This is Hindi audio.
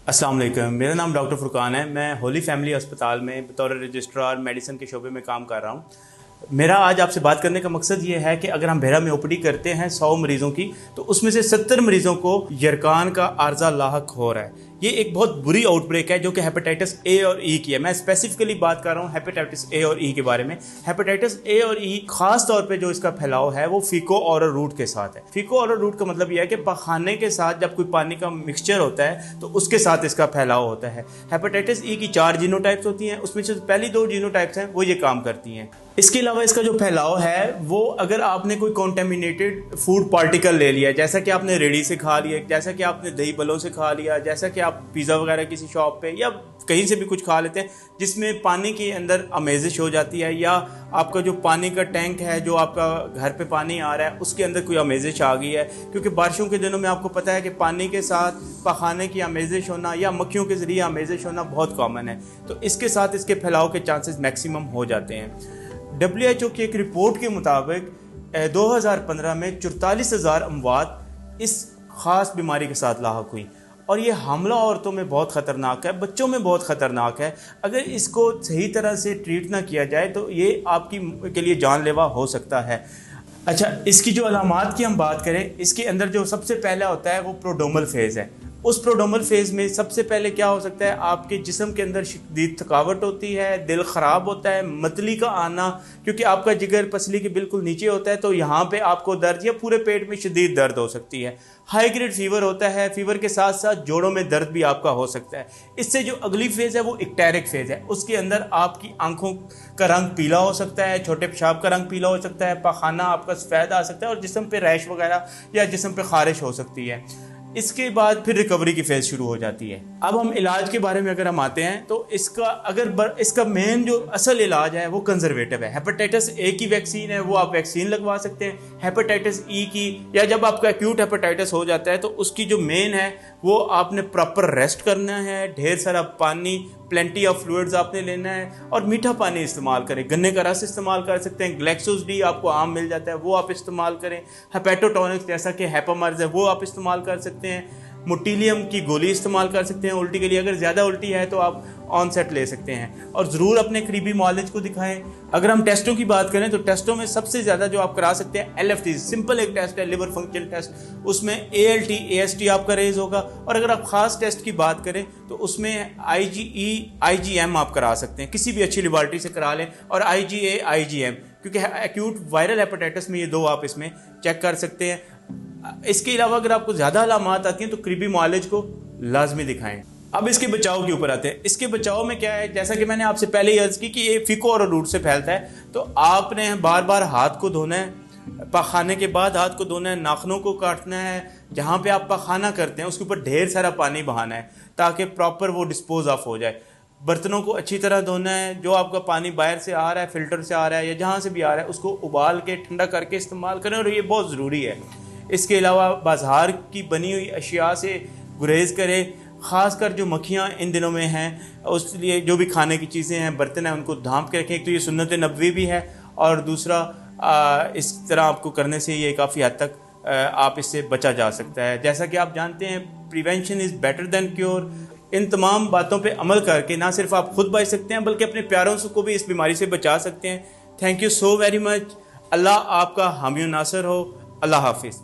अस्सलाम वालेकुम। मेरा नाम डॉक्टर फुरकान है। मैं होली फैमिली अस्पताल में बतौर रजिस्ट्रार मेडिसिन के शोबे में काम कर रहा हूँ। मेरा आज आपसे बात करने का मकसद ये है कि अगर हम बहरा में ओपीडी करते हैं 100 मरीज़ों की, तो उसमें से 70 मरीज़ों को यरकान का आर्जा लाहक हो रहा है। ये एक बहुत बुरी आउटब्रेक है जो कि हेपेटाइटिस ए और ई की है। मैं स्पेसिफिकली बात कर रहा हूँ हेपेटाइटिस ए और ई के बारे में। हेपेटाइटिस ए और ई खास तौर पे जो इसका फैलाव है वो फीको ओरल रूट के साथ है। फीको ओरल रूट का मतलब यह है कि पखाने के साथ जब कोई पानी का मिक्सचर होता है तो उसके साथ इसका फैलाव होता है। हेपेटाइटिस ई की 4 जीनोटाइप्स होती हैं, उसमें से पहली 2 जीनोटाइप्स हैं वो ये काम करती हैं। इसके अलावा इसका जो फैलाव है वो अगर आपने कोई कॉन्टेमिनेटेड फूड पार्टिकल ले लिया, जैसा कि आपने रेडी से खा लिया, जैसा कि आपने दही बलों से खा लिया, जैसा कि आप पिज़्ज़ा वगैरह किसी शॉप पे या कहीं से भी कुछ खा लेते हैं जिसमें पानी के अंदर अमेजिश हो जाती है, या आपका जो पानी का टैंक है जो आपका घर पे पानी आ रहा है उसके अंदर कोई अमेजिश आ गई है, क्योंकि बारिशों के दिनों में आपको पता है कि पानी के साथ पखाने की अमेजिश होना या मक्खियों के ज़रिए अमेजिश होना बहुत कॉमन है। तो इसके साथ इसके फैलाव के चांसेस मैक्सिमम हो जाते हैं। WHO की एक रिपोर्ट के मुताबिक 2015 में 44,000 अमवात इस ख़ास बीमारी के साथ लाहक हुई, और ये हमला औरतों में बहुत ख़तरनाक है, बच्चों में बहुत ख़तरनाक है। अगर इसको सही तरह से ट्रीट ना किया जाए तो ये आपकी के लिए जानलेवा हो सकता है। अच्छा, इसकी जो अलामात की हम बात करें, इसके अंदर जो सबसे पहला होता है वो प्रोड्रोमल फेज़ है। उस प्रोड्रोमल फेज़ में सबसे पहले क्या हो सकता है, आपके जिस्म के अंदर शदीद थकावट होती है, दिल ख़राब होता है, मतली का आना, क्योंकि आपका जिगर पसली के बिल्कुल नीचे होता है तो यहाँ पे आपको दर्द या पूरे पेट में शदीद दर्द हो सकती है। हाई ग्रेड फीवर होता है, फीवर के साथ साथ जोड़ों में दर्द भी आपका हो सकता है। इससे जो अगली फेज़ है वो इक्टेरिक फेज़ है। उसके अंदर आपकी आंखों का रंग पीला हो सकता है, छोटे पेशाब का रंग पीला हो सकता है, पखाना आपका सफ़ेद आ सकता है और जिस्म पे रैश वगैरह या जिस्म पे खारिश हो सकती है। इसके बाद फिर रिकवरी की फेज़ शुरू हो जाती है। अब हम इलाज के बारे में अगर हम आते हैं तो इसका मेन जो असल इलाज है वो कंजर्वेटिव है। हेपेटाइटिस ए की वैक्सीन है, वो आप वैक्सीन लगवा सकते हैं। हेपेटाइटिस ई की या जब आपका एक्यूट हेपेटाइटिस हो जाता है तो उसकी जो मेन है वो आपने प्रॉपर रेस्ट करना है, ढेर सारा पानी, प्लेंटी ऑफ फ्लूइड्स आपने लेना है और मीठा पानी इस्तेमाल करें। गन्ने का रस इस्तेमाल कर सकते हैं, ग्लैक्सोस डी आपको आम मिल जाता है वो आप इस्तेमाल करें। हेपेटोटॉनिक्स जैसा कि हेपामर्ज है वो आप इस्तेमाल कर सकते हैं। मोटिलियम की गोली इस्तेमाल कर सकते हैं उल्टी के लिए, अगर ज़्यादा उल्टी है तो आप ऑनसेट ले सकते हैं। और ज़रूर अपने करीबी मुआलिज को दिखाएं। अगर हम टेस्टों की बात करें तो टेस्टों में सबसे ज़्यादा जो आप करा सकते हैं LFT, सिंपल एक टेस्ट है, लिवर फंक्शन टेस्ट। उसमें ALT AST आपका रेज होगा, और अगर आप ख़ास टेस्ट की बात करें तो उसमें IgE IgM आप करा सकते हैं, किसी भी अच्छी लेबॉरेटरी से करा लें, और IgA IgM, क्योंकि एक्यूट वायरल हेपेटाइटिस में ये 2 आप इसमें चेक कर सकते हैं। इसके अलावा अगर आपको ज़्यादा अलामात आती हैं तो करीबी मुआलिज को लाजमी दिखाएं। अब इसके बचाव के ऊपर आते हैं। इसके बचाव में क्या है, जैसा कि मैंने आपसे पहले ही अर्ज़ की कि ये फीको और रूट से फैलता है, तो आपने बार बार हाथ को धोना है, पखाने के बाद हाथ को धोना है, नाखूनों को काटना है, जहाँ पे आप पखाना करते हैं उसके ऊपर ढेर सारा पानी बहाना है ताकि प्रॉपर वो डिस्पोज ऑफ हो जाए। बर्तनों को अच्छी तरह धोना है, जो आपका पानी बाहर से आ रहा है, फिल्टर से आ रहा है या जहाँ से भी आ रहा है, उसको उबाल के ठंडा करके इस्तेमाल करें, और ये बहुत ज़रूरी है। इसके अलावा बाज़ार की बनी हुई अशिया से गुरेज करें, ख़ासकर जो मक्खियाँ इन दिनों में हैं, उसलिए जो भी खाने की चीज़ें हैं, बर्तन हैं, उनको ढाँप के रखें। एक तो ये सुन्नत नबवी भी है, और दूसरा इस तरह आपको करने से ये काफ़ी हद तक आप इससे बचा जा सकता है। जैसा कि आप जानते हैं, prevention is better than cure. इन तमाम बातों पे अमल करके ना सिर्फ आप खुद बच सकते हैं बल्कि अपने प्यारों को भी इस बीमारी से बचा सकते हैं। Thank you so very much. Allah आपका हामी नासर हो। अल्लाह हाफिज़।